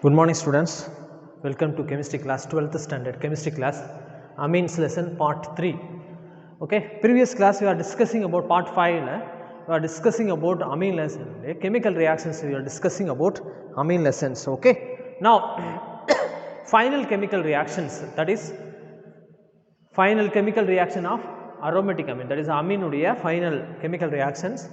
Good morning students, welcome to chemistry class, 12th standard chemistry class, amines lesson part 3. Okay, previous class we are discussing about part 5, we are discussing about amine lesson, chemical reactions we are discussing about amine lessons. Okay, now final chemical reactions, that is final chemical reaction of aromatic amine, that is amine udiya final chemical reactions.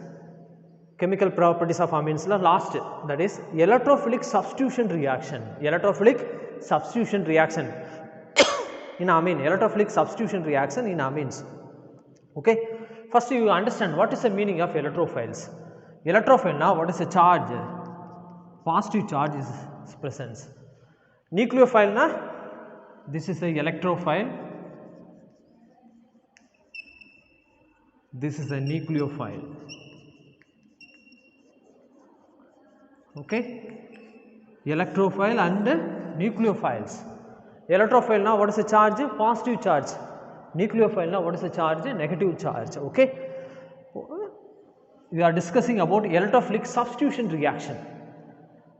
Chemical properties of amines last, that is electrophilic substitution reaction. Electrophilic substitution reaction in amine, electrophilic substitution reaction in amines. Okay, first you understand what is the meaning of electrophiles. Electrophile, now what is the charge? Positive charge is presence. Nucleophile, na this is a electrophile, this is a nucleophile. Okay, electrophile and nucleophiles. Electrophile, now what is the charge? Positive charge. Nucleophile, now what is the charge? Negative charge. Okay, we are discussing about electrophilic substitution reaction.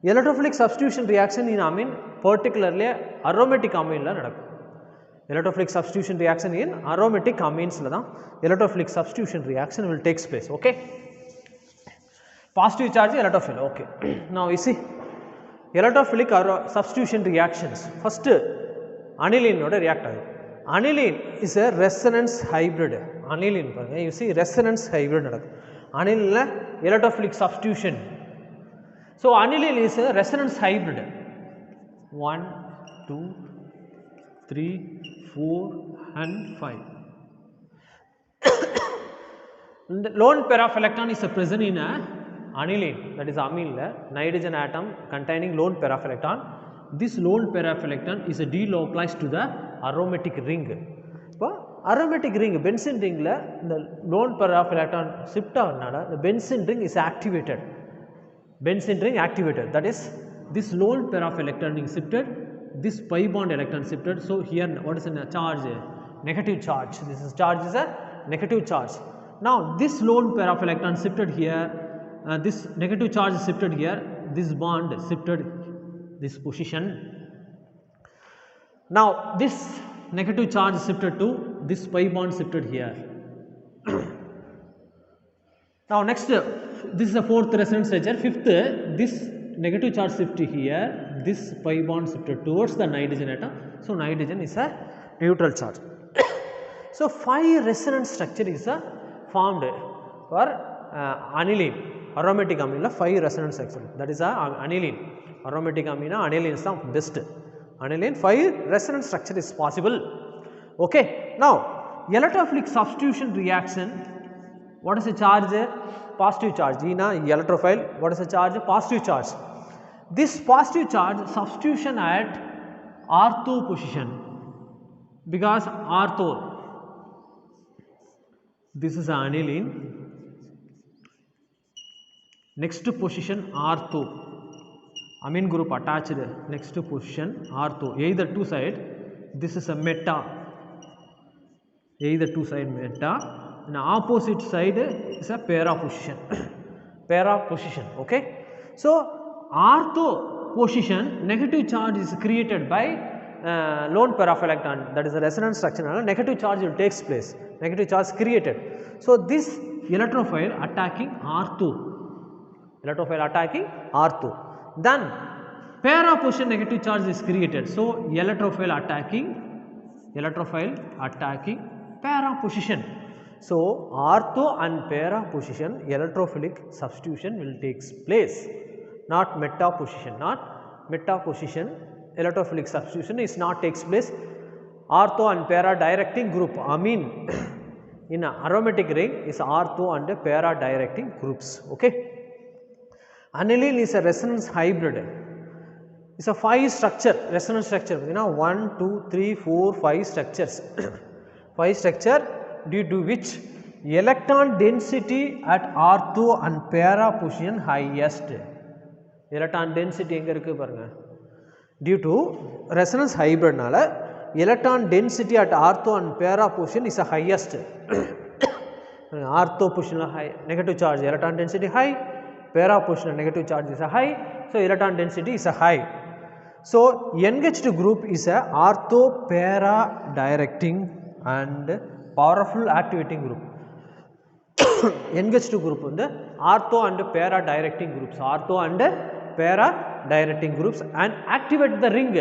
Electrophilic substitution reaction in amine, particularly aromatic amine la nadakkum. Electrophilic substitution reaction in aromatic amines la dhaan electrophilic substitution reaction will takes place. Okay, positive charge electrophile. Okay, now you see electrophilic substitution reactions. First aniline oda react agudhu. Aniline is a resonance hybrid. Aniline parunga, you see resonance hybrid nadakku. Aniline la electrophilic substitution. So aniline is a resonance hybrid. 1, 2, 3, 4 and 5. The lone pair of electron is present in a aniline, that is amine, nitrogen atom containing lone pair of electron. This lone pair of electron is delocalized to the aromatic ring. Aromatic ring, benzene ring, the lone pair of electron shift avunadala, the benzene ring is activated. Benzene ring activated, that is this lone pair of electron is shifted, this pi bond electron shifted. So here what is the charge? Negative charge. This is charge is a negative charge. Now this lone pair of electron shifted here. This negative charge is shifted here, this bond shifted this position. Now this negative charge is shifted to this pi bond shifted here. Now next, this is the fourth resonance structure. Fifth, this negative charge shifted here, this pi bond shifted towards the nitrogen atom. So nitrogen is a neutral charge. So 5 resonance structure is formed for aniline. Aromatic amine 5 resonance structure, that is aniline. Aromatic amine, aniline is the best. Aniline 5 resonance structure is possible. Okay, now electrophilic substitution reaction, what is the charge? Positive charge. In electrophile, what is the charge? Positive charge. This positive charge substitution at ortho position, because ortho, this is aniline. Next position ortho, amine group attached, next position ortho, either two side, this is a meta, either two side meta, and opposite side is a para position. Para position. Okay, so ortho position, negative charge is created by lone pair of electron, that is a resonance structure, negative charge will takes place, negative charge created. So this electrophile attacking ortho, electrophile attacking ortho. Then para position negative charge is created. So electrophile attacking para position. So ortho and para position electrophilic substitution will takes place, not meta position. Not meta position, electrophilic substitution is not takes place. Ortho and para directing group, amine in aromatic ring is ortho and para directing groups. Okay. Aniline is a resonance hybrid. It's a 5 structure, resonance structure. 1, 2, 3, 4, 5 structures. 5 structure due to which electron density at ortho and para position highest. Electron density enga irukku parunga. Due to resonance hybrid nala electron density at ortho and para position is the highest. Ortho position high, negative charge, electron density high, para position negative charge is a high, so electron density is a high. So engaged group is a ortho para directing and powerful activating group. Engaged group on the ortho and para directing groups, ortho and para directing groups and activate the ring.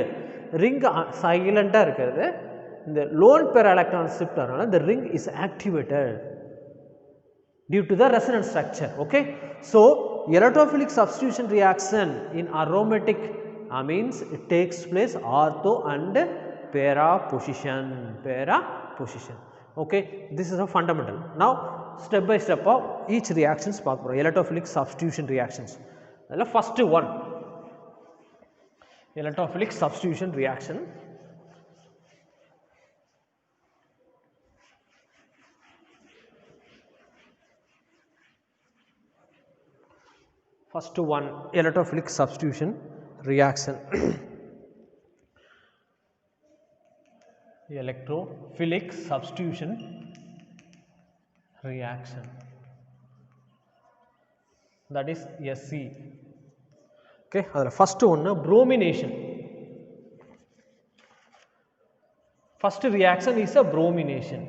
Ring silent the lone para electron shift the ring is activated due to the resonance structure. Okay. So electrophilic substitution reaction in aromatic means it takes place ortho and para position. Okay, this is a fundamental. Now step by step of each reactions electrophilic substitution reactions. First one, electrophilic substitution reaction. First one, electrophilic substitution reaction. Electrophilic substitution reaction, that is SC. Okay, first one bromination. First reaction is a bromination.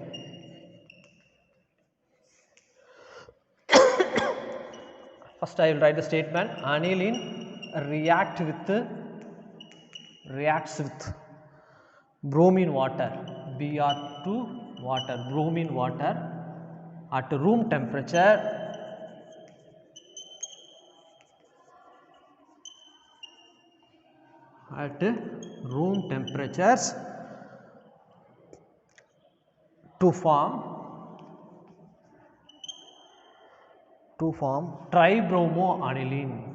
First I will write the statement. Aniline reacts with bromine water, Br2 water, bromine water at room temperature to form tribromoaniline.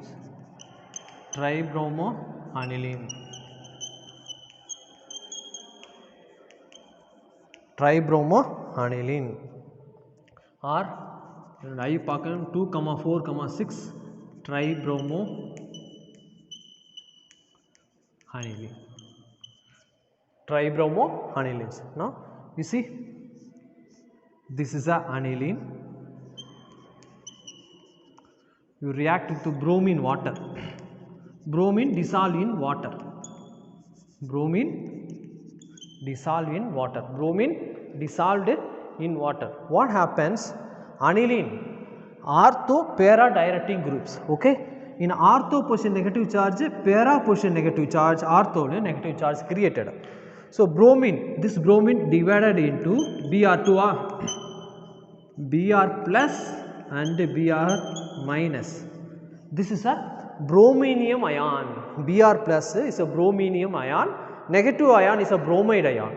Tribromoaniline or I paakam 2, 4, 6 tribromoanilines. Now you see, this is a aniline. You react with bromine water. Bromine dissolved in water. Bromine dissolved in water. What happens? Aniline, ortho para directing groups. Okay. In ortho position negative charge, para position negative charge, ortho negative charge created. So bromine, this bromine divided into Br2, Br plus and Br minus. This is a brominium ion. Br plus is a brominium ion, negative ion is a bromide ion.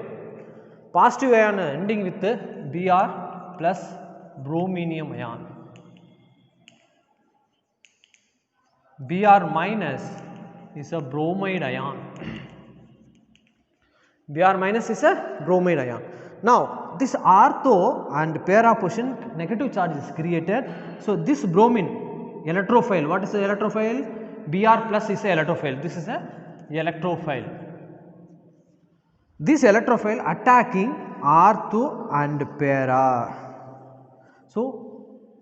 Positive ion ending with Br plus brominium ion. Br minus is a bromide ion. Br minus is a bromide ion. Now this ortho and para position negative charge is created. So this bromine electrophile, what is the electrophile? Br plus is a electrophile. This is a electrophile. This electrophile attacking ortho and para. So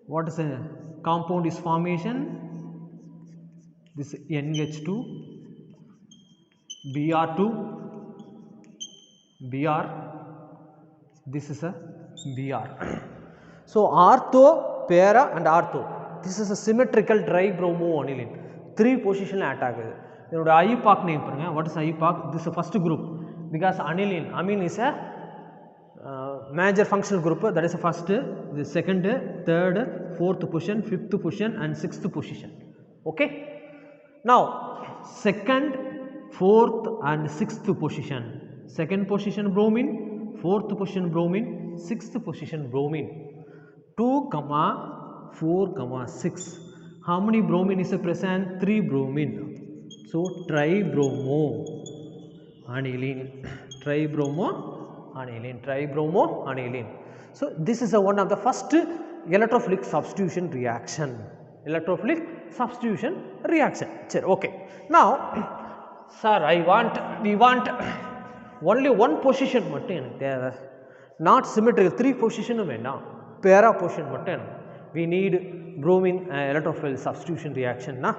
what is the compound is formation? This NH2, Br2, Br, this is a Br. So ortho, para and ortho, this is a symmetrical tribromoaniline. 3 position attack. IUPAC name, what is IUPAC? This is the first group because aniline, amine is a major functional group, that is the first, the second, third, fourth position, fifth position and sixth position. Okay. Now second, fourth and sixth position. Second position bromine, fourth position bromine, sixth position bromine. 2, 4, 6. How many bromine is present? 3 bromine. So tribromoaniline. So this is one of the first electrophilic substitution reaction. Okay. Now, sir, we want only one position மட்டும் எனக்கு தேவை, not symmetrical 3 positionும் வேண்டாம், para position மட்டும் எனக்கு. We need bromine electrophile substitution reaction na.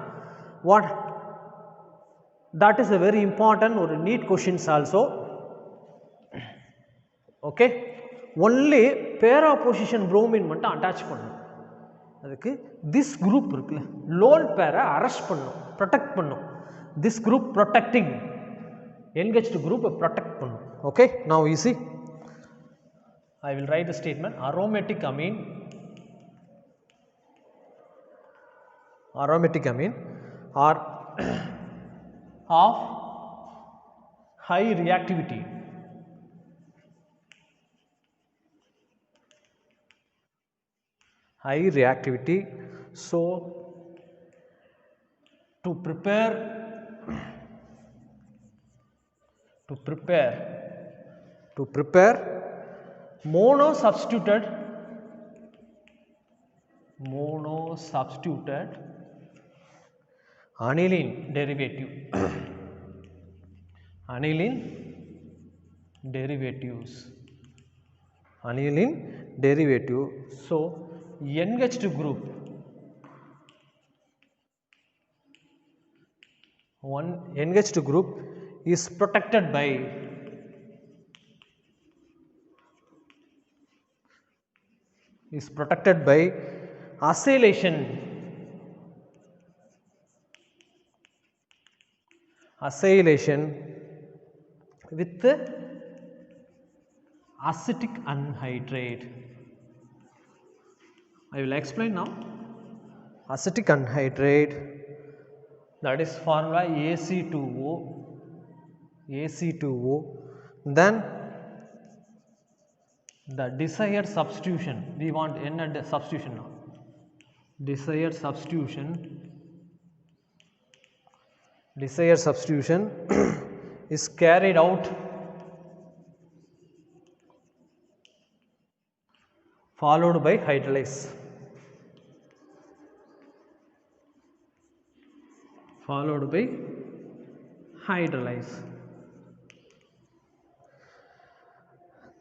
What? That is a very important or neat questions also. Okay, only para position bromine மட்டும் attach பண்ணணும். அதுக்கு this group இருக்குல்ல lone pair arrest பண்ணணும், protect பண்ணணும். This group protecting engaged group protect பண்ணும். Okay, now you see I will write the statement. Aromatic amine are of high reactivity. So to prepare monosubstituted aniline derivative. So engaged group, one engaged group is protected by acylation with acetic anhydride. I will explain now. Acetic anhydride, that is formula AC2O. Then the desired substitution, we want n substitution now. Desired substitution is carried out followed by hydrolyze.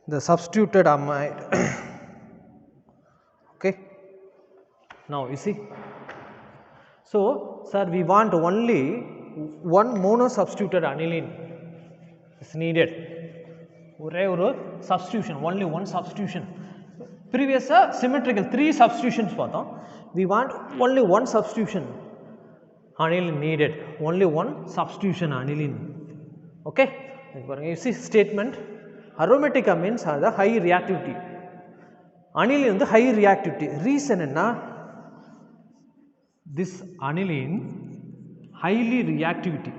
The substituted amide. Okay, now you see, so sir, we want only one monosubstituted aniline is needed. Substitution, only one substitution. Previous symmetrical 3 substitutions பார்த்தோம். We want only one substitution aniline needed, only one substitution aniline. Okay, you see statement, aromatic amines are the high reactivity, aniline வந்து high reactivity. Reason enna, this aniline highly reactivity.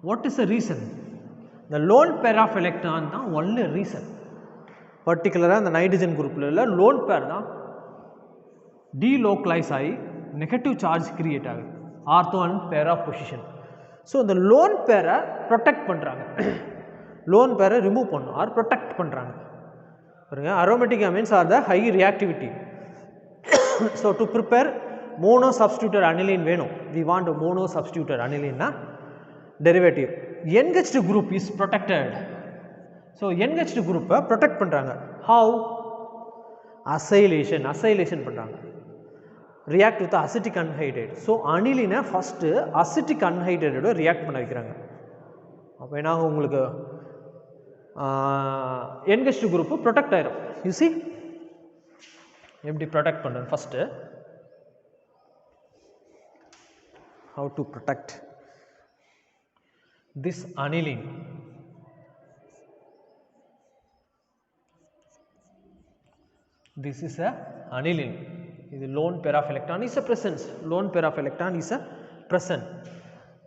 What is the reason? The lone pair of electron da only reason. Particularly the nitrogen group la lone pair da delocalize ஆகி negative charge create ஆகுது, ortho and para position. So the lone pair protect பண்றாங்க, lone pair remove பண்ணனும் or protect பண்றாங்க. பாருங்க, aromatic amines are the high reactivity. So to prepare monosubstituted aniline வேணும், we want monosubstituted aniline na derivative. Engaged group is protected. So engaged group protect பண்றாங்க. How? Acylation பண்றாங்க. React with acetic anhydride. So aniline first acetic anhydride ஓட react பண்ண வைக்கிறாங்க. அப்ப என்ன ஆகும் உங்களுக்கு, engaged group protect ஆயிரும். You see எப்படி protect பண்றது? First how to protect this aniline. This is a aniline. The lone pair of electron is a presence.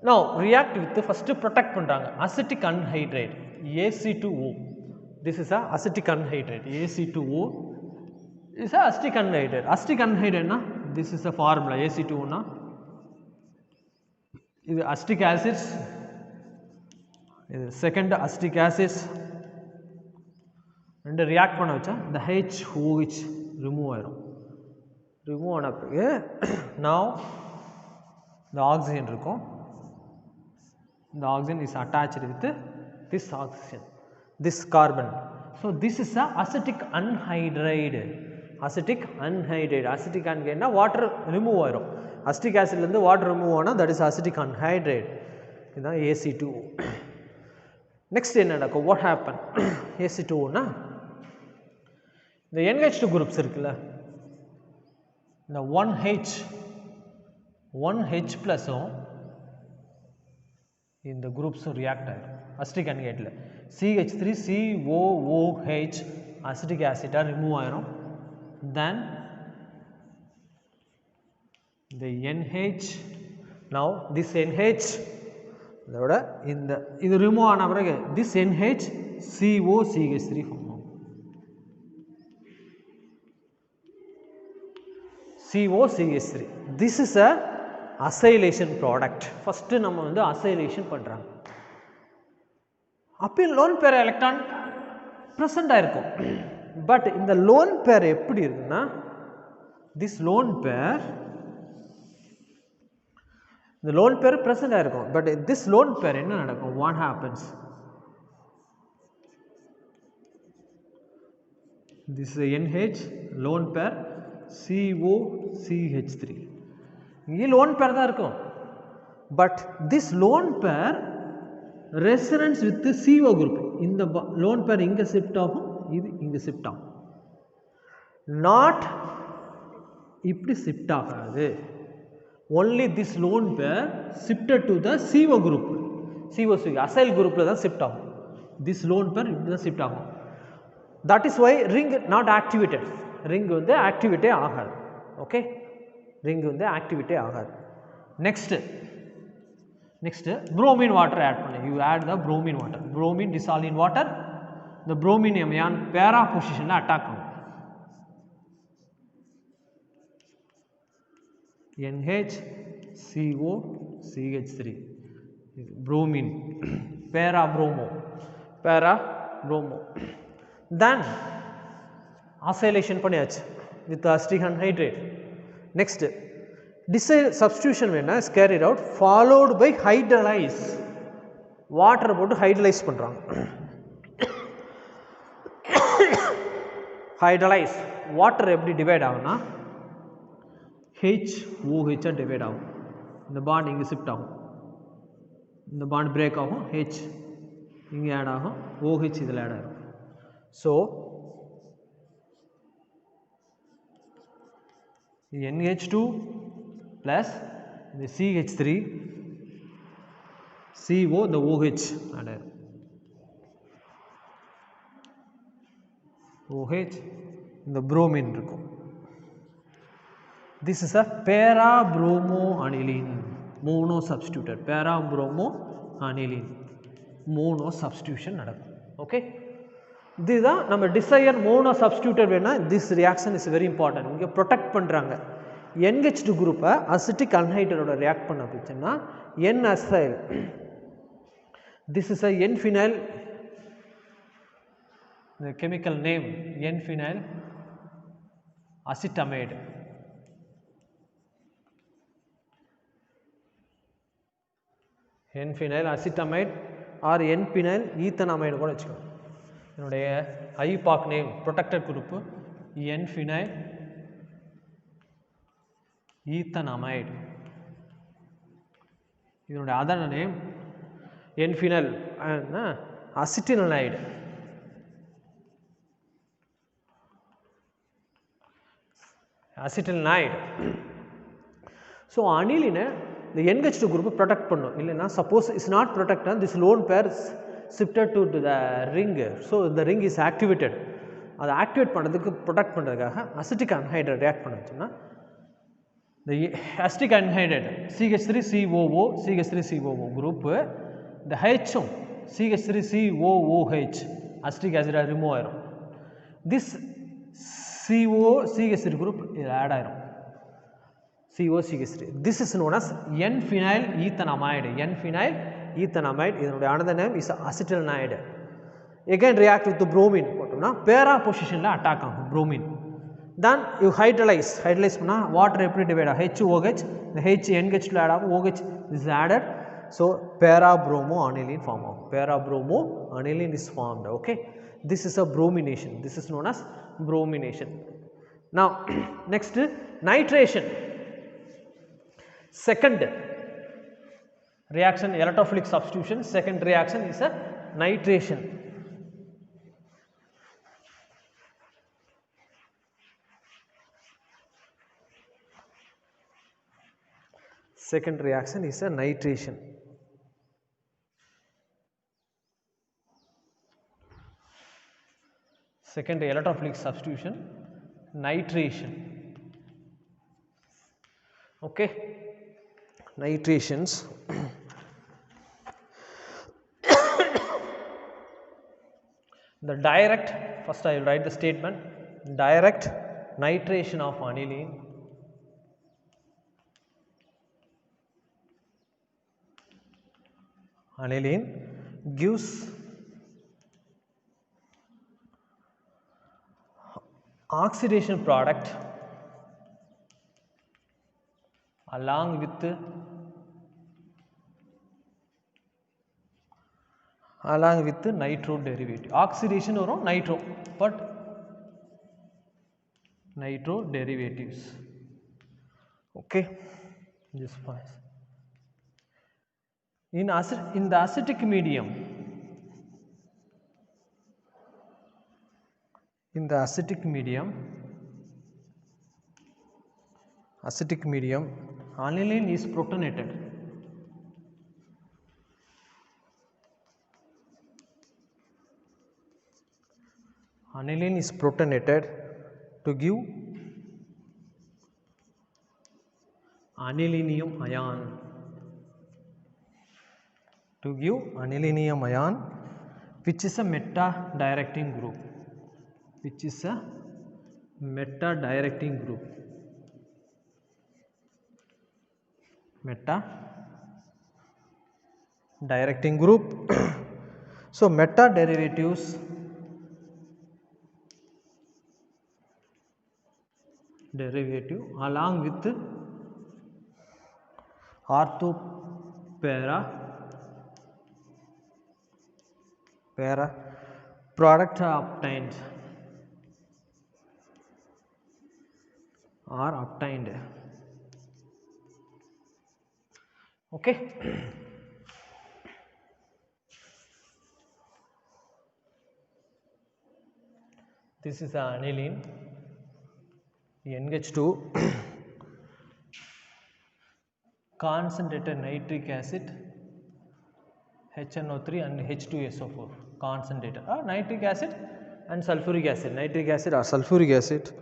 Now react with the first protect பண்றாங்க acetic anhydride AC2O. This is a acetic anhydride. AC2O is a acetic anhydride. Acetic anhydride na, this is a formula AC2O na. This acetic acids, this second acetic acids, and react பண்ண வச்சா the HOH remove ஆயிரும். Remove ஆன பிறகு now the oxygen இருக்கும், the oxygen is attached with this oxygen, this carbon. So this is a acetic anhydride. Acetic anhydride. Acetic anhydride na water remove ஆயிரும். Acetic acid இருந்து water remove ஆனா that is acetic anhydride. இதுதான் AC2. Next என்ன நடக்கும்? What happen? AC2 னா இந்த NH2 groups இருக்குல்ல, இந்த 1H பிளஸும் இந்த குரூப்ஸும் ரியாக்ட் ஆகிடும் அசிட்டிக் அன்ஹைட்ரைடில். CH3COOH அசிட்டிக் ஆசிட்டாக ரிமூவ் ஆயிரும். தென் the NH, now this NH இதோட இந்த இது ரிமூவ் ஆன பிறகு this NH COCH3 ஃபார்ம் ஆகும். COCH3. This is a acylation product. First நம்ம வந்து acylation பண்றாங்க. அப்போ lone pair electron present ஆயிருக்கும். பட் இந்த lone pair எப்படி இருக்குன்னா, this lone pair, the lone pair present ஆயிருக்கும். பட் this lone pair என்ன நடக்கும்? What happens? This is NH lone pair COCH3. இங்கே lone pair தான் இருக்கும். But this lone pair resonance with the CO group. இந்த lone pair இங்க shift ஆகும், இது இங்க shift ஆகும். Not இப்படி shift ஆகாது. Only this lone pair shifted to the CO group. CO acyl groupல தான் shift ஆகும். This lone pair இப்படி தான் shift ஆகும். That is why ring not activated. Ring வந்து activate ஆகாது. Okay? Ring வந்து activate ஆகாது. Next bromine water add பண்ணு. You add the bromine water. Bromine dissolve in water. The bromine ion para position attack பண்ணும். NHCOCH3 bromine para bromo. Then acylation பண்ணியாச்சு with acetic anhydride. Next desired substitution வேணா is carried out followed by hydrolyze. water போட்டு hydrolyze பண்றாங்க. hydrolyze water எப்படி divide ஆகும்னா HOH divide ஆகும். இந்த bond இங்கே ஷிஃப்ட் ஆகும், இந்த பாண்ட் பிரேக் ஆகும், H இங்கே ஆட் ஆகும், OH இதில் ஆட் ஆகும். So NH2 plus the CH3 CO the OH add OH இந்த bromine இருக்கும். This is a para bromo aniline mono substituted. para bromo aniline mono substitution நடக்கும். Okay, இதுதான் நம்ம desire mono substituted வேணா. This reaction is very important. இங்க protect பண்றாங்க. NH2 group acetic anhydride ஓட react பண்ண அப்படினா N-acyl. This is a N-phenyl. The chemical name N-phenyl acetamide. N-phenyl acetamide or N-phenyl ethanamide கூட வச்சுக்கோங்க. என்னுடைய IUPAC name protected group N-phenyl ethanamide. இதனுடைய other name N-phenyl acetylenide. acetylenide. So aniline the NH2 group protect பண்ணும். இல்லைனா suppose is not protected, this lone pair shifted to the ring, so the ring is activated. அதை activate பண்ணுறதுக்கு protect பண்ணுறதுக்காக acetic anhydride react பண்ணுச்சுன்னா the acetic anhydride CH3COO CH3COO group the H CH3COOH acetic acid remove ஆயிரும். this COCH3 group இது add ஆயிரும். COCH3. This is known as N-phenyl ethanamide. N-phenyl ethanamide. இதனுடைய another name is acetylenide. Again react with the bromine போட்டோம்னா para position ல attack ஆகும் bromine. Then you hydrolyze பண்ணா water எப்படி divide ஆகும்? HOH, the H NH ல add ஆகும், OH is added, So, para-bromo-aniline form of para-bromo-aniline is formed. Okay, this is a bromination. This is known as bromination. Now, next nitration. Second reaction, electrophilic substitution. Second reaction is a nitration. Second reaction is a nitration. Second electrophilic substitution, nitration. Okay, nitrations. The direct, first I will write the statement, direct nitration of aniline gives oxidation product along with nitro derivative. Oxidation or nitro, but nitro derivatives. Okay, this point. In the acidic medium, aniline is protonated. Aniline is protonated to give anilinium ion. Which is a meta directing group. Meta directing group. So, meta derivatives along with ortho para product obtained are obtained. Okay. This is the aniline NH2 concentrated nitric acid HNO3 and H2SO4 concentrated, or nitric acid and sulfuric acid, nitric acid or sulfuric acid.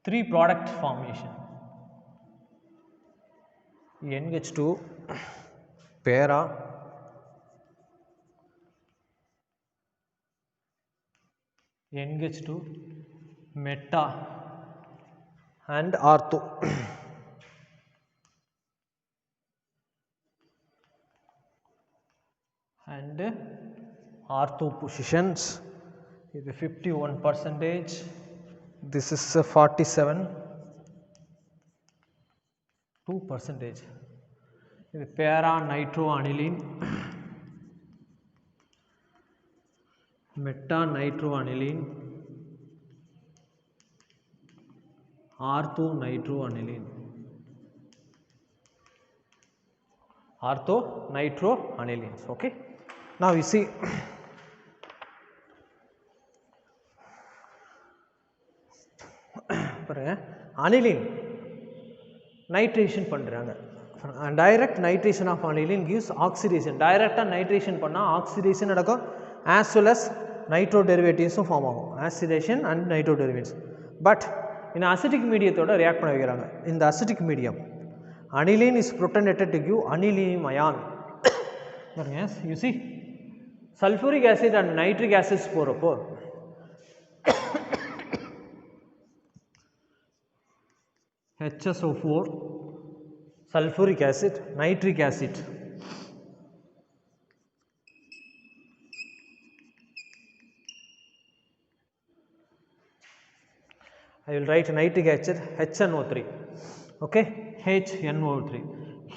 3 product formation, NH2 para NH2 meta and ortho. And ortho positions is 51%, this is 47, 2%. This para nitroaniline, meta nitroaniline, ortho nitroanilines. Okay. Now you see aniline nitration பண்றாங்க. Direct nitration of aniline gives oxidation. Direct nitration பண்ணா oxidation நடக்கும் as well as nitro derivatives form ஆகும். Oxidation and nitro derivatives. But in acidic medium react பண்ண வைக்கிறாங்க. In the acidic medium, aniline is protonated to give anilinium ion. Yes, you see sulfuric acid and nitric acid போறப்போ HSO4, sulfuric acid, nitric acid. I will write nitric acid HNO3. Okay, HNO3.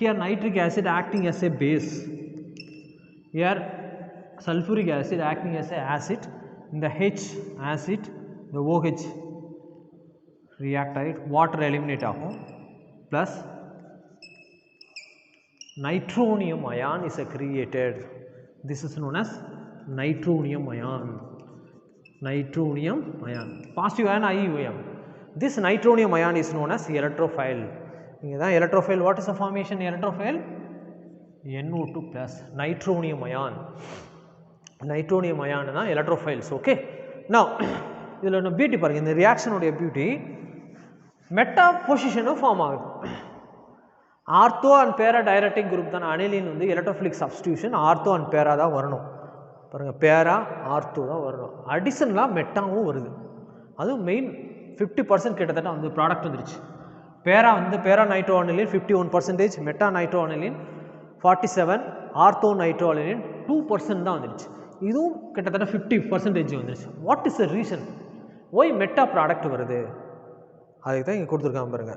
Here nitric acid acting as a base. Here sulfuric acid acting as a acid. In the H acid, the OH react right, water eliminate ஆகும். Plus nitronium ion is created. This is known as nitronium ion. Nitronium ion. Positive ion IUM. This nitronium ion is known as electrophile. Electrophile, what is the formation electrophile? NO2 plus nitronium ion. Nitronium ion is electrophiles. Okay. Now, this is beauty. In the reaction of beauty, meta position form ஆகுது. Ortho and para diuretic group தான் aniline வந்து electrophilic substitution ortho and para தான் வரணும். பாருங்க para ortho தான் வரணும். அடிஷனலா மெட்டாவும் வருது. அது மெயின் 50% கிட்டத்தட்ட அந்த ப்ராடக்ட் வந்துருச்சு. para வந்து para nitroaniline 51%, meta nitroaniline 47, ortho nitroaniline 2% தான் வந்துருச்சு. இதுவும் கிட்டத்தட்ட 50% வந்துருச்சு. What is the reason why meta product வருது? அதுக்கு தான் இங்கே கொடுத்துருக்காங்க பாருங்க.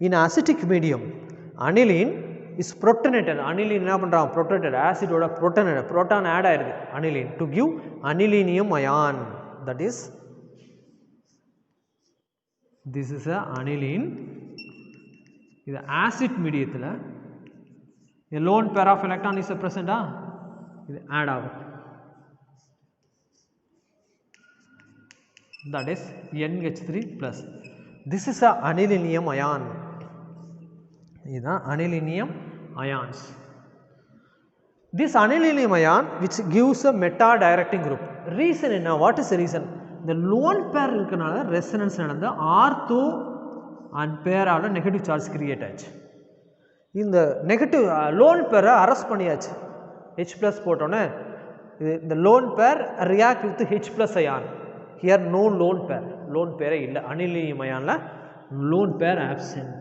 In acidic medium, aniline is protonated. Aniline என்ன பண்ணுறாங்க? protonated. acid ஓட proton add ஆயிருக்கு aniline to give anilinium ion. That is, this is a aniline. இது acid mediaத்தில் a lone pair of electron is present. இது add ஆகும். That is NH3 plus. This is a anilinium ion. These are anilinium ions. This anilinium ion which gives a meta directing group. Reason என்ன? What is the reason? The lone pair இருக்கனால resonance நடந்து ortho and pair ஆல negative charge create ஆச்சு. இந்த negative lone pair arrest பண்ணியாச்சு. H plus போட்டோன்னே இந்த lone pair react with H plus ion. Here no lone pair. Lone pair இல்லை. anilinium ionல lone pair absent.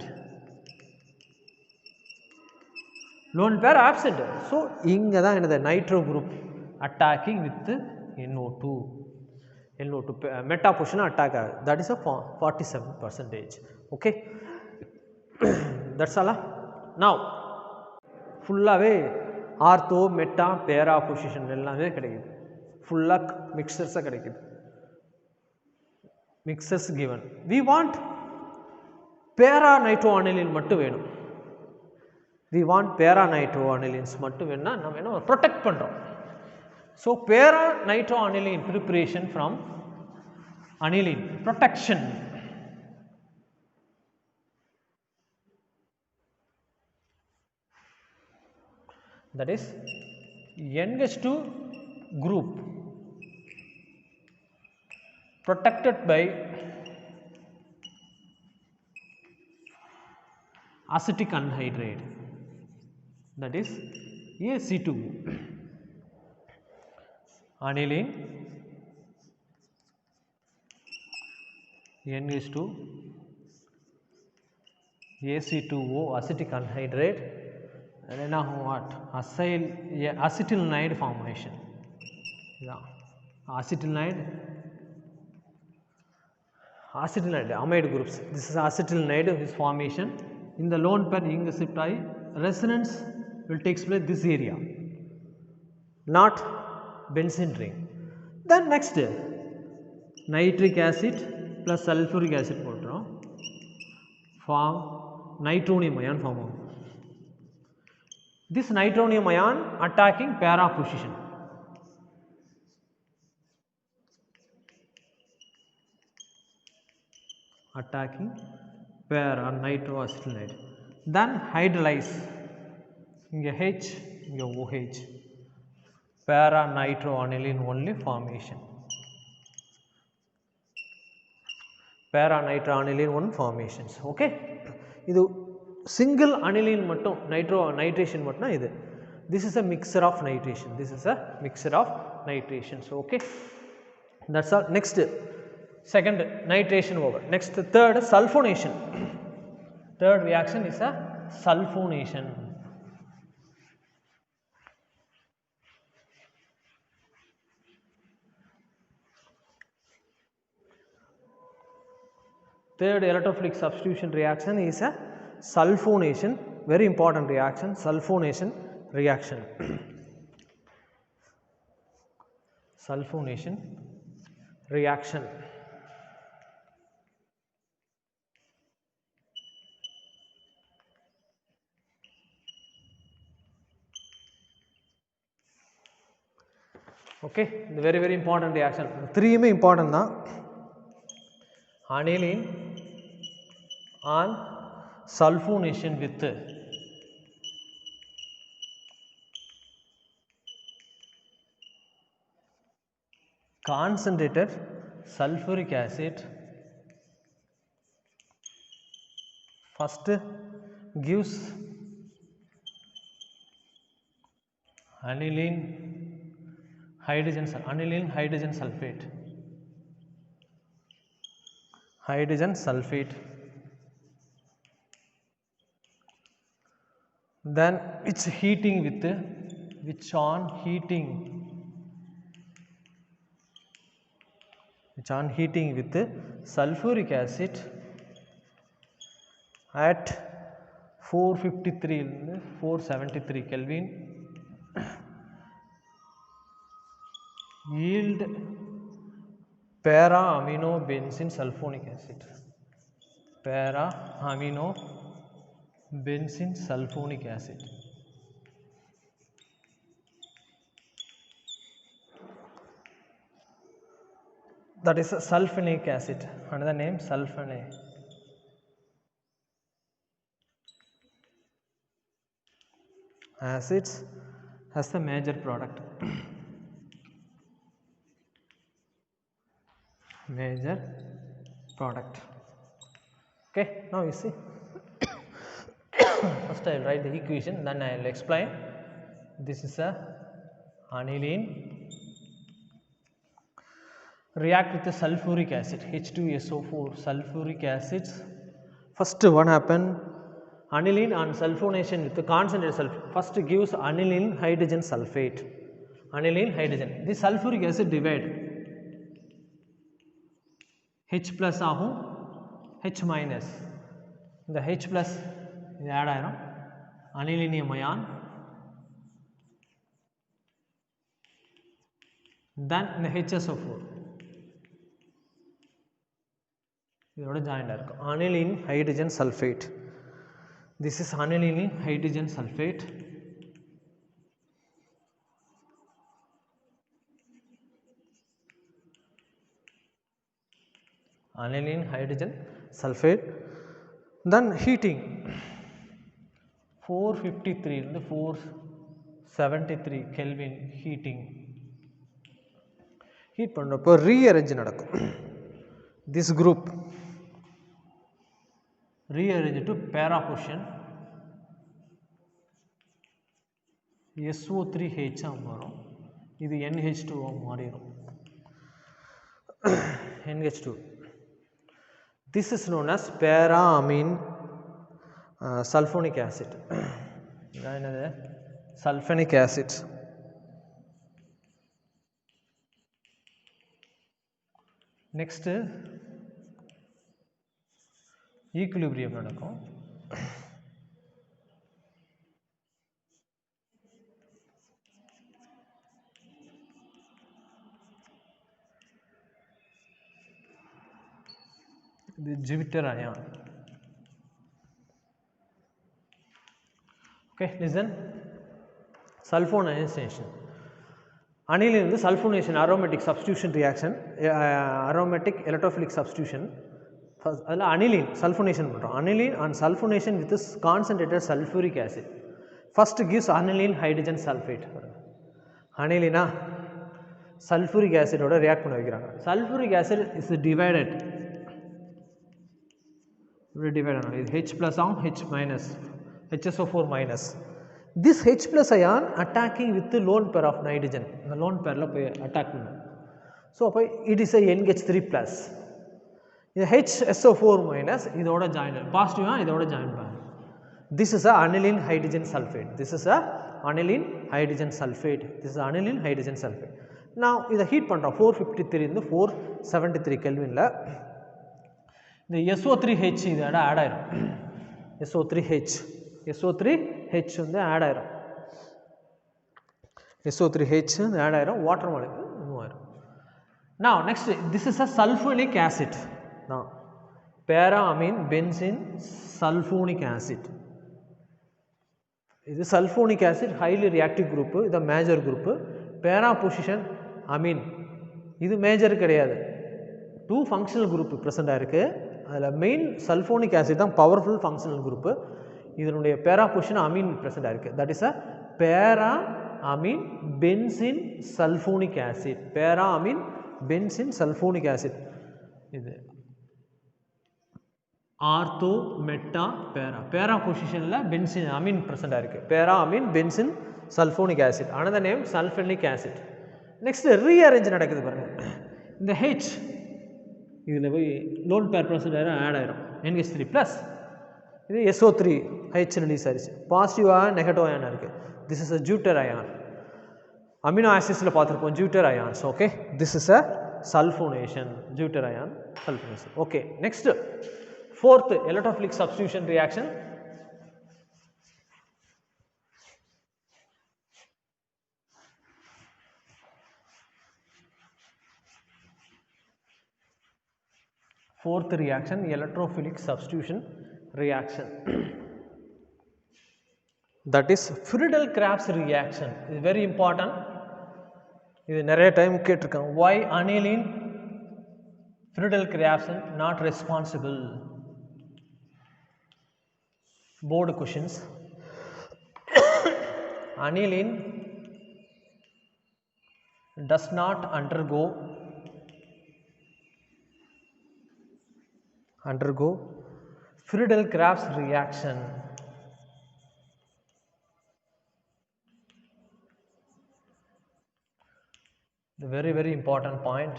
Lone pair absent. So இங்கே தான் என்னது nitro group attacking with NO2. NO2 meta position attack ஆகுது. That is a 47%. Okay. That's all. Now ஃபுல்லாகவே ortho meta பேரா position எல்லாமே கிடைக்குது. ஃபுல்லாக மிக்சர்ஸாக கிடைக்குது. Mixers given. We want para nitroaniline மட்டும் வேணும். We want para nitroanilines மட்டும் வேணும்னா நம்ம என்ன protect பண்றோம். So para nitroaniline preparation from aniline protection. That is NH2 group protected by acetic anhydride, that is AC2. Aniline NH2 AC2O acetic anhydride and then what? Acetylnide formation. Yeah. Acetylnide amide groups. This is acetylnide is formation. In the lone pair inga shift ஆகி resonance will take place this area, not benzene ring. Then next nitric acid plus sulfuric acid போட்டுறோம், form nitronium ion form ஆகும். This nitronium ion attacking para position. Attacking para nitroacetylnide. Then hydrolyze. Inga H, inga OH. Para nitroaniline only formation. Para nitroaniline one formations. Okay. This single aniline mattum nitration mattum idu. This is a mixture of nitration. This is a mixture of nitrations. Okay. That's all. Next. Second nitration over. Next third sulfonation. Third reaction is a sulfonation. Third electrophilic substitution reaction is a sulfonation. very important reaction, sulfonation reaction. Sulfonation reaction. Okay, the very important reaction. Three important na aniline and sulfonation with concentrated sulfuric acid first gives aniline hydrogen sulfate. Hydrogen sulfate. Then it's heating with which on heating with sulfuric acid at 453 473 Kelvin yield para-amino benzene sulfonic acid. Para-amino benzene sulfonic acid. That is sulfonic acid. Another name sulfonic. Acids as the major product. Major product. Okay, now you see. First I will write the equation, then I will explain. This is a aniline react with the sulfuric acid, H2SO4 sulfuric acids. First what happen? Aniline and sulfonation with the concentrated sulfate first gives aniline hydrogen sulfate. Aniline hydrogen. This sulfuric acid divide. H plus ஆகும் H minus. இந்த H plus இது add ஆயிரும் anilinium ion. Then இந்த HSO4 இதோட joint இருக்கும் aniline hydrogen sulfate. This is aniline hydrogen sulfate. Aniline hydrogen sulfate. Then heating 453 to 473 Kelvin heating. Heat பண்ணப்போ rearrange நடக்கும். This group rearrange to para position. SO3H மாறும். இது NH2 மாறிடும். NH2. This is known as para-amine sulfonic acid. Sulfonic acid. Next equilibrium நடக்கும். The Jupiter ion. Okay, listen. Sulfonation. Aniline is sulfonation aromatic substitution reaction, aromatic electrophilic substitution. First, aniline sulfonation. Aniline and sulfonation with this concentrated sulfuric acid. First gives aniline hydrogen sulfate. Anilina sulfuric acid oda react பண்ண வைக்கிறாங்க. Sulfuric acid is divided. H plus on H minus, HSO4 minus. This H plus ion attacking with the lone pair of nitrogen. The lone pair la poi attack பண்ணும். So it is a NH3 plus. The HSO4 minus இதோட join positive இதோட join பண்ணு. This is a aniline hydrogen sulfate. This is a aniline hydrogen sulfate. This is aniline hydrogen sulfate. Now இத heat பண்றோம் 453 இருந்து 473 கெல்வின்ல. இந்த SO3H இதோட add ஆயிடும். SO3H SO3H வந்து ஆட் ஆயிரும். SO3H வந்து ஆட் ஆயிரும், வாட்டர் மாலிக்யூல் மூவ் ஆயிரும். Now next, this is a sulfonic acid. Now para-amine benzene sulfonic acid. This is sulfonic acid, highly reactive group. This is major group. Para position amine. This is major கிடையாது. Two functional group present ஆயிருக்கு. அதில் main sulfonic acid தான் powerful functional group. இதனுடைய para position amine present ஆயிருக்கு. That is a para-amine benzene sulfonic acid. Para-amine benzene sulfonic acid. இது ortho meta para, para பொசிஷனில் benzene amine present ஆயிருக்கு. Para amine benzene sulphonic acid, another name sulphenic acid. Next rearrange நடக்குது பாருங்கள். இந்த H இதில் போய் lone pair present ஆயிரும், add ஆயிரும் NH3 ப்ளஸ். இது SO3 H ரிலீஸ் ஆயிடுச்சு. பாசிட்டிவ் அயன் நெகட்டிவ் அயன் இருக்குது. This is a zwitter ion. Amino ஆசிட்ஸில் பார்த்துருப்போம் zwitter ions. Okay, this is a sulphonation, zwitter ion sulphonation. Okay, next fourth electrophilic substitution reaction. Fourth reaction, electrophilic substitution reaction. That is Friedel-Crafts reaction. It is very important. இது நிறைய time கேட்டிருக்காங்க. Why aniline Friedel-Crafts not responsible? Board questions. Aniline does not undergo Friedel-Crafts reaction. The very, very important point.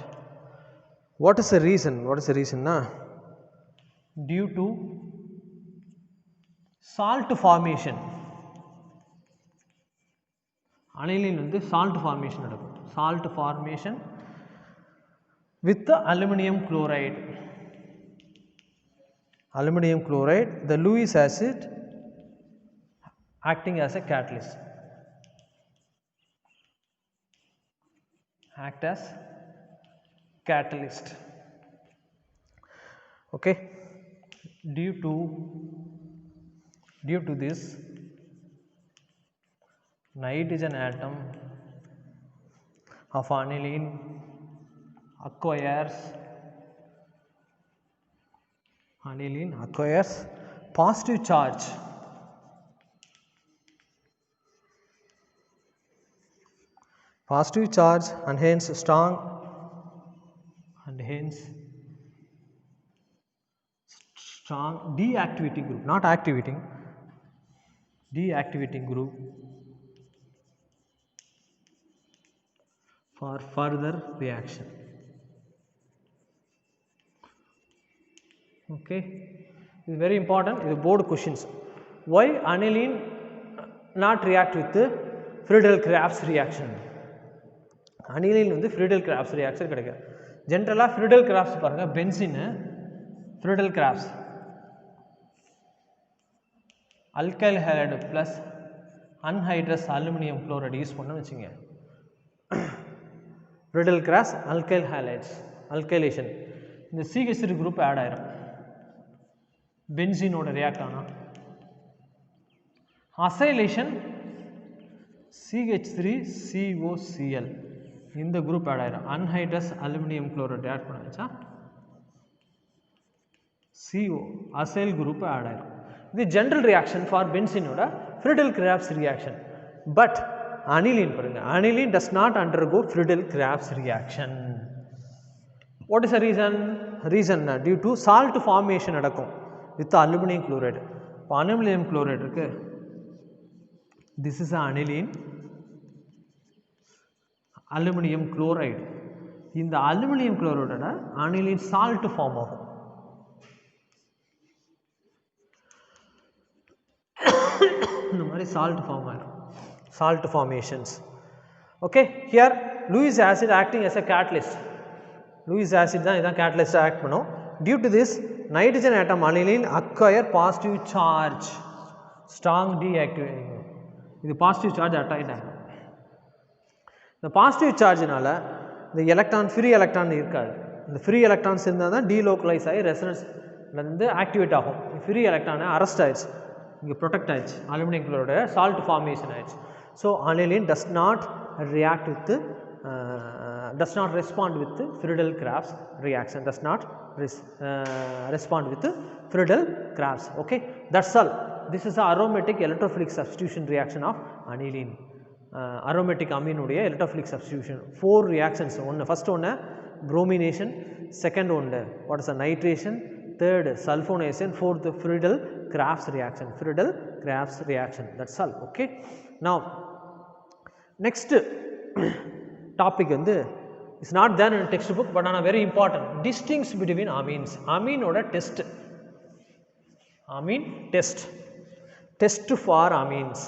What is the reason? What is the reason? Due to salt formation. Aniline வந்து salt formation நடக்கும். Salt formation with the aluminum chloride. Aluminum chloride, the Lewis acid acting as a catalyst. Act as catalyst. Okay, due to this, nitrogen atom of aniline acquires positive charge and hence strong deactivating group, not activating, deactivating group for further reaction. Okay, this is very important. This is board questions. Why aniline not react with the Friedel-Crafts reaction? Aniline வந்து Friedel-Crafts reaction கிடைக்காது. ஜென்ரலாக Friedel-Crafts பாருங்க, benzene Friedel-Crafts alkyl halide plus anhydrous aluminum chloride use பண்ணோம்னு வச்சுங்க. Friedel-Crafts alkyl halides, alkylation, இந்த CH3 group add ஆயிரும் பென்சீனோட react ஆனால். Acylation CH3COCl, இந்த குரூப் ஆட் ஆயிரும். அன்ஹைட்ரஸ் அலுமினியம் குளோரைட் ஆட் பண்ண வச்சா CO அசைல் குரூப் ஆட் ஆயிரும். இது ஜென்ரல் ரியாக்ஷன் ஃபார் பென்சீனோட Friedel-Crafts reaction. பட் aniline பாருங்க, aniline does not undergo Friedel-Crafts reaction. What is the reason? Reason due to salt formation நடக்கும் with aluminum chloride. இப்போ aluminum chloride இருக்கு, this is aniline aluminum chloride. இந்த aluminum chloride aniline salt form ஆகும். இந்த மாதிரி salt form ஆகும், salt formations. Okay, here Lewis acid acting as a catalyst. Lewis acid தான் இதான் catalyst ஆக்ட் பண்ணும். Due to this, nitrogen atom aniline acquire positive charge. Strong deactivate, இது positive charge attract ஆகும். இந்த பாசிட்டிவ் சார்ஜினால இந்த electron free electron இருக்காது. இந்த free electrons இருந்தால் தான் டீலோக்கலைஸ் ஆகி ரெசனன்ஸ் வந்து ஆக்டிவேட் ஆகும். ஃப்ரீ எலக்ட்ரானை அரெஸ்ட் ஆயிடுச்சு, இங்கே ப்ரொடெக்ட் ஆயிடுச்சு, அலுமினியம் குளோரைடு சால்ட் ஃபார்மேஷன் ஆயிடுச்சு. So aniline does not react with does not respond with Friedel-Crafts reaction, does not respond with Friedel-Crafts. Okay, that's all. This is the aromatic electrophilic substitution reaction of aniline. Aromatic amine உடைய electrophilic substitution. 4 reactions. First one bromination, second one what is a nitration, third sulfonation, fourth Friedel-Crafts reaction. Friedel-Crafts reaction. That's all. Okay. Now next topic வந்து is not there in textbook but ana very important, distinguish between amines. Amine oda test, amine test for amines,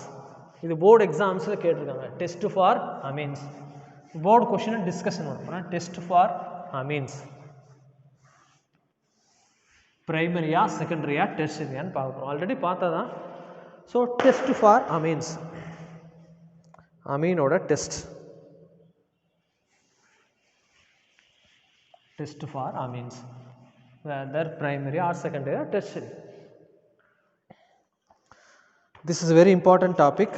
இது board எக்ஸாம்ஸ்ல கேட்டிருக்காங்க. Test for amines board question discussion பண்ணுறோம். டெஸ்ட் for அமீன்ஸ் பிரைமரியா செகண்டரியா டெர்ஷரியான்னு பார்க்குறோம். ஆல்ரெடி பார்த்தா தான். ஸோ டெஸ்ட் ஃபார் அமீன்ஸ், அமீனோட test for amines, whether primary or secondary or tertiary. This is a very important topic.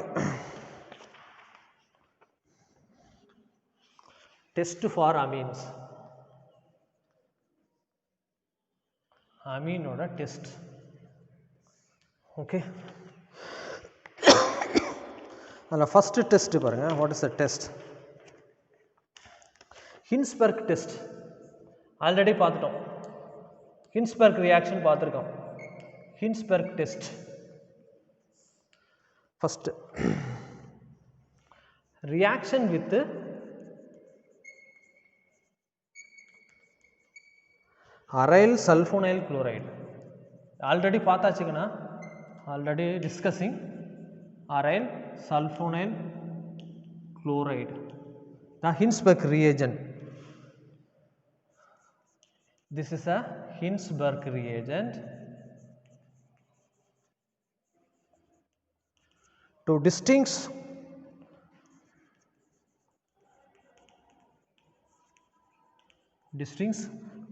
Test for amines, amine oda test. Okay, and first test parunga. What is the test? Hinsberg test already பார்த்துட்டோம். Hinsberg reaction பார்த்துருக்கோம். Hinsberg test first reaction with aryl sulphonyl chloride already பார்த்தாச்சுங்கன்னா, already discussing aryl sulphonyl chloride the Hinsberg reagent. This is a Hinsberg reagent. To distinguish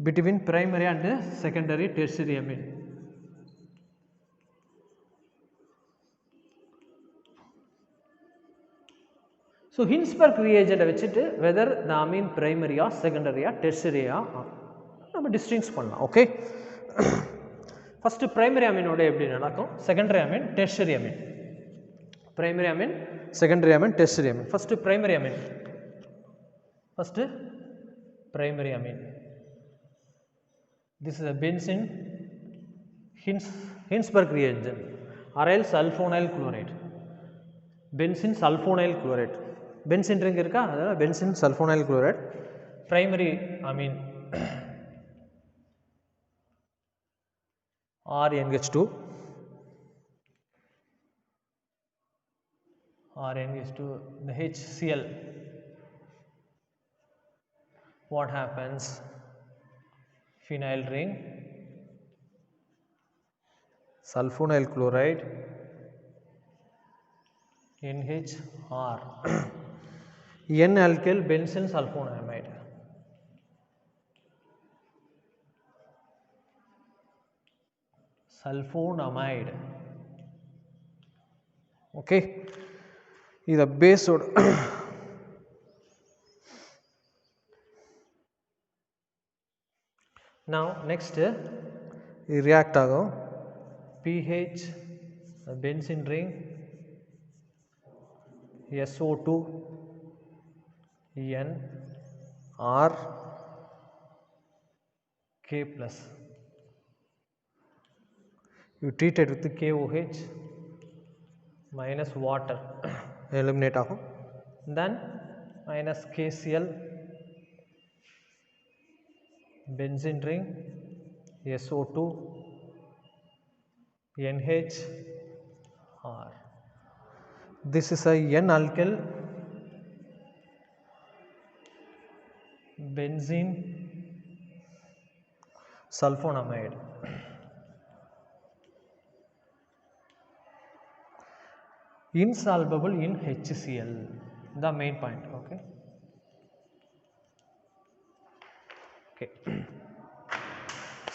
between primary and secondary tertiary amine. So Hinsberg reagent வச்சிட்டு whether the amine primary or secondary or tertiary நம்ம டிஸ்டிங்ஸ் பண்ணலாம். Okay, first primary அமீனோட எப்படி நடக்கும், secondary amine, tertiary amine. Primary amine, secondary amine, tertiary amine. First primary amine, first primary amine. This is a benzene Hinsberg reagent, aryl sulphonyl chloride, benzene sulphonyl chloride. Benzene ring இருக்கா, அதனால் benzene sulphonyl chloride. Primary amine RNH2, the HCl, what happens, phenyl ring, sulfonyl chloride, NHR, N-alkyl benzene sulfonamide. Sulfonamide. Okay, this is base. Now next react agum pH benzene ring SO2 N R K plus. You treat it with the KOH minus water, eliminate agum. Then minus KCl, benzene ring, SO2, NHR. This is a N-alkyl benzene sulfonamide. insoluble in HCl, the main point. Okay.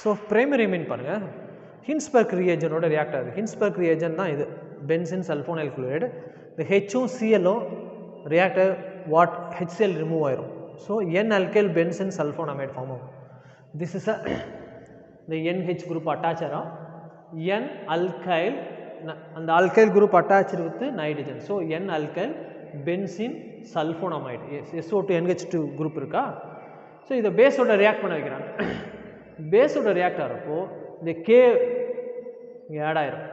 So primary amine பாருங்க Hinsberg reagent ஓட react ஆகுது. Hinsberg reagent தான் இது benzene sulfonyl chloride. இந்த H-ம் Cl-ம் react what HCl remove ஆயிரும். So N alkyl benzene sulfonamide form ஆகும். This is a the NH group attached ஆகும். N alkyl and the alkyl group attached with nitrogen. So N alkyl benzene sulfonamide. SO2 NH2 group இருக்கா. So இத base ஓட react பண்ண வைக்கிறாங்க. Base ஓட react ஆறப்போ இந்த K இங்க ஆட் ஆயிரும்.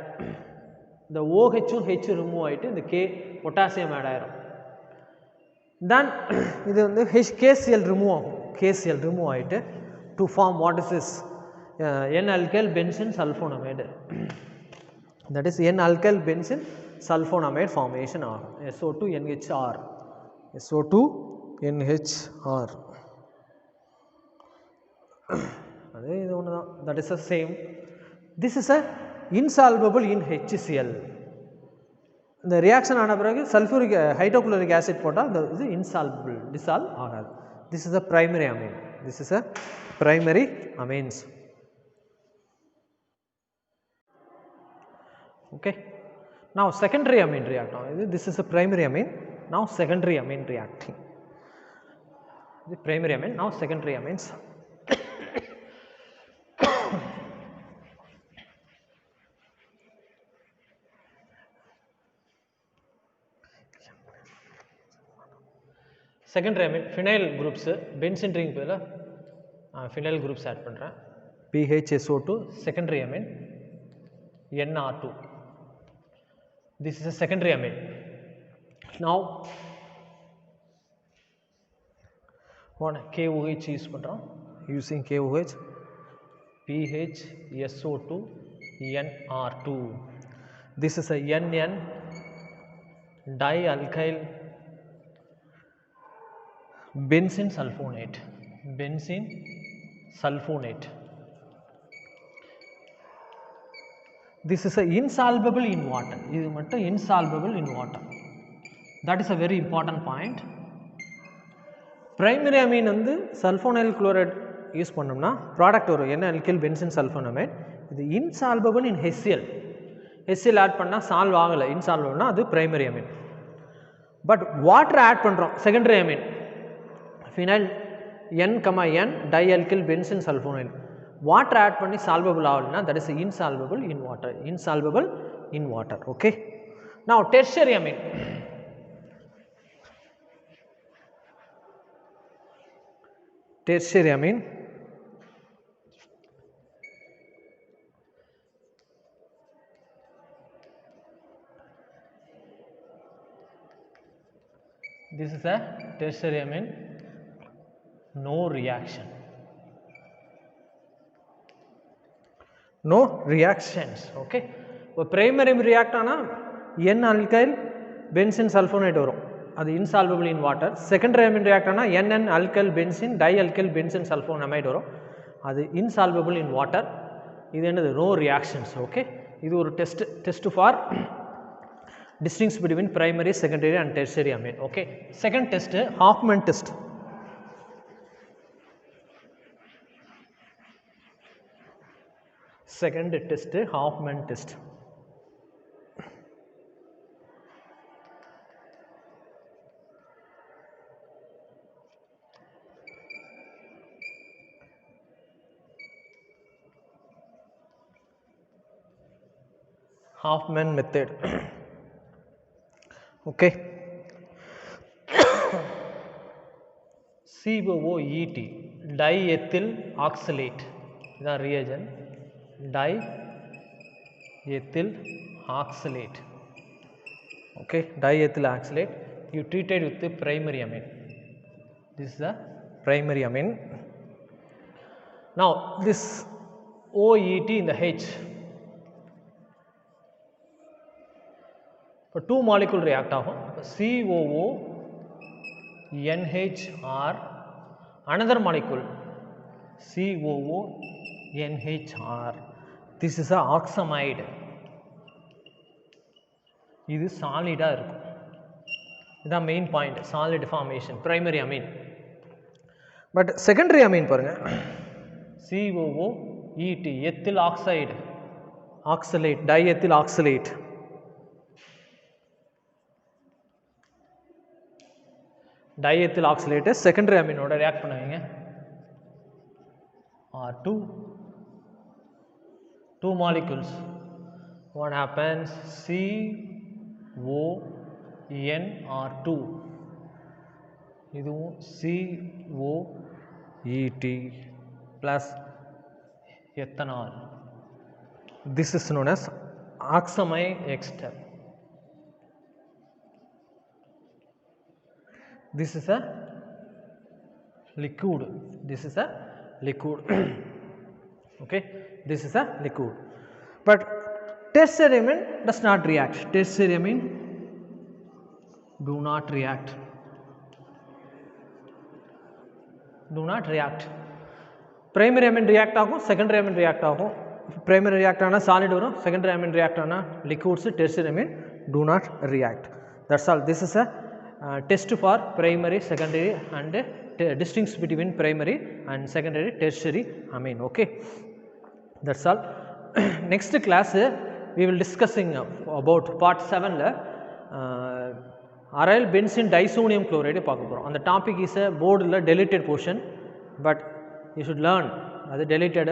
இந்த OH உம் H remove ஆயிட்டு இந்த K பொட்டாசியம் ஆட் ஆயிரும். Then இது வந்து KCl remove ஆகும். KCl remove ஆயிட்டு to form what is this N alkyl benzene sulfonamide. That is N alkyl benzene sulfonamide formation ஆகும். SO2 NHR. SO2 NHR. அதே இது ஒண்ணுதான். That is the same. This is a insoluble in HCl. இந்த reaction ஆன பிறகு sulfuric hydrochloric acid போட்டால் இது insoluble, dissolve ஆகாது. This is a primary amine. This is a primary amines. Okay. Now secondary amine react. This is a primary amine. Now secondary amine reacting. The primary amine. Now secondary amines. Secondary amine phenyl groups benzene ring பதிலா phenyl groups add பண்றேன். PHSO2 secondary amine NR2. This is a secondary amine. Now one KOH use பண்றோம். Using KOH PHSO2 NR2. This is a NN dialkyl benzene sulfonate. Benzene sulfonate. This is a insoluble in water. இது மட்டும் insoluble in water. That is a very important point. Primary amine வந்து sulfonyl chloride use பண்ணோம்னா product வரும் N alkyl benzene sulfonamide. இது insoluble in HCl. HCl add பண்ணால் solve ஆகலை, இன்சால்வபிள்னா அது primary amine. But water add பண்ணுறோம் secondary amine. Phenyl N, N dialkyl benzene sulfonyl. Water add பண்ணி solvable ஆகலனா that is insoluble in water. Insoluble in water. Okay. Now tertiary amine. Tertiary amine. This is a tertiary amine. No reaction. No reactions. Okay. இப்போ primary react ஆனா N alkyl benzene sulfonate வரும், அது insoluble in water. Secondary amine react ஆனா NN alkyl benzene dialkyl benzene sulfonamide வரும், அது insoluble in water. இது என்னது no reactions. Okay. இது ஒரு test for distinction between primary, secondary and tertiary amine. Okay. Second test Hoffman test. Second test Hoffman test. Hoffman method. Okay. COOET diethyl oxalate இதான் reagent. Diethyl oxalate. Okay, diethyl oxalate. You treated with the primary amine. This is the primary amine. Now this OET in the H. For two molecule react ஆகும். COO NHR, another molecule COO NHR. This is a oxamide. இது சாலிடாக இருக்கும். இதுதான் main point, solid formation primary amine. But secondary amine பாருங்கள், COOET ethyl oxide oxalate diethyl oxalate. Diethyl oxalate secondary அமீனோட react பண்ணுவீங்க. R2 2 molecules. What happens? CONR2 இதுவும் COET plus ethanol. This is known as oxamide ester. This is a liquid. This is a liquid. Okay, this is a liquid. But tertiary amine does not react. Tertiary amine do not react. Do not react. Primary amine react ஆகும், secondary amine react ஆகும். Primary react ஆனா solid வரும், secondary amine react ஆனா liquids. Tertiary amine do not react. That's all. This is a test for primary, secondary and distinction between primary and secondary, tertiary amine. Okay, that's all. Next class we will discussing about part 7 la aryl benzene disonium chloride பார்க்க போறோம். அந்த topic is a board la deleted portion, but you should learn அது deleted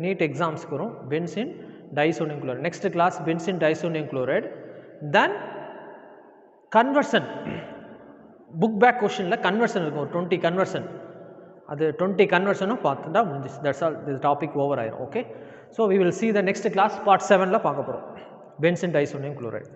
NEET exams க்கு வரும். benzene disonium chloride. Next class benzene disonium chloride, then conversion. Book back கொஷனில் conversion இருக்கும், ஒரு 20 conversion. அது 20 கன்வர்ஷனும் பார்த்துட்டா முடிஞ்சிச்சு. That's all, this topic over ஆயிரும். Okay, so we will see the next class part 7ல் பார்க்க போகிறோம், பென்சீன் டைசோனியம் குளோரைடு.